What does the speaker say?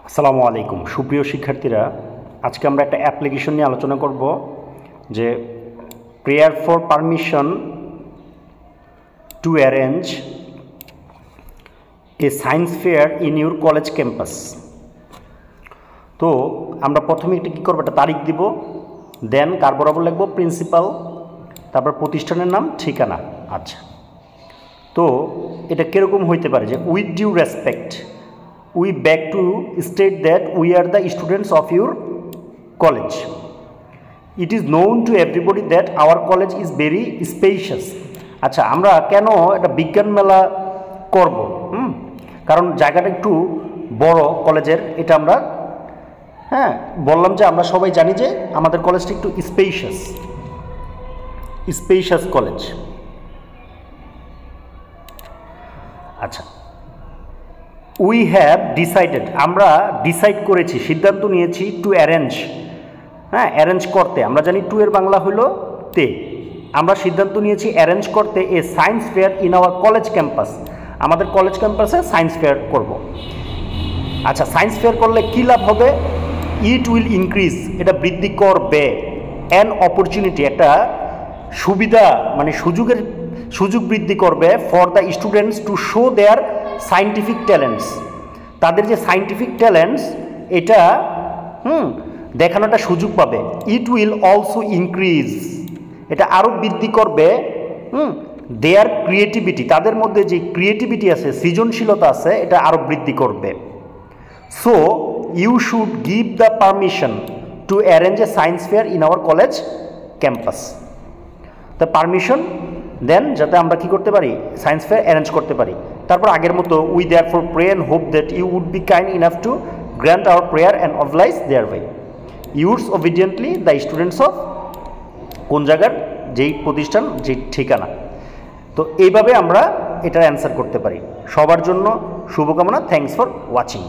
আসসালামু আলাইকুম সুপ্রিয় শিক্ষার্থীরা, আজকে আমরা একটা অ্যাপ্লিকেশন নিয়ে আলোচনা করব যে prayer for permission to arrange a science fair in your college campus. তো আমরা প্রথমে একটা কী করবো, একটা তারিখ দিব, দেন কার বরাবর লিখব প্রিন্সিপাল, তারপর প্রতিষ্ঠানের নাম, ঠিকানা। আচ্ছা, তো এটা কীরকম হইতে পারে যে with due respect we beg to state that we are the students of your college. It is known to everybody that our college is very spacious. আচ্ছা, আমরা কেন একটা বিজ্ঞান মেলা করব? কারণ জায়গাটা একটু বড় কলেজের, এটা আমরা বললাম যে আমরা সবাই জানি যে আমাদের কলেজটা একটু স্পেশাস কলেজ। আচ্ছা, উই হ্যাভ ডিসাইডেড, আমরা ডিসাইড করেছি, সিদ্ধান্ত নিয়েছি, টু অ্যারেঞ্জ, অ্যারেঞ্জ করতে, আমরা জানি টু এর বাংলা হলো তে, আমরা সিদ্ধান্ত নিয়েছি অ্যারেঞ্জ করতে এ science fair in our college campus, আমাদের কলেজ ক্যাম্পাসে সায়েন্স ফেয়ার করব। আচ্ছা, সায়েন্স ফেয়ার করলে কী লাভ হবে? ইট উইল ইনক্রিজ, এটা বৃদ্ধি করবে, অ্যান অপরচুনিটি, একটা সুবিধা মানে সুযোগ বৃদ্ধি করবে, for the students to show there scientific talents, তাদের যে সায়েন্টিফিক ট্যালেন্টস এটা দেখানোটা সুযোগ পাবে। ইট উইল অলসো ইনক্রিজ, এটা আরও বৃদ্ধি করবে দেয়ার ক্রিয়েটিভিটি, তাদের মধ্যে যে ক্রিয়েটিভিটি আছে, সৃজনশীলতা আছে, এটা আরও বৃদ্ধি করবে। So you should give the permission to arrange a science fair in our college campus. The permission দেন, যাতে আমরা কী করতে পারি, সায়েন্স ফেয়ার অ্যারেঞ্জ করতে পারি। তারপর আগের মতো we therefore pray and hope that you would be kind enough to grant our prayer and oblige thereby yours obediently the students of, কোন জায়গার, যেই প্রতিষ্ঠান, যেই ঠিকানা। তো এইভাবে আমরা এটার অ্যান্সার করতে পারি। সবার জন্য শুভকামনা। Thanks for watching.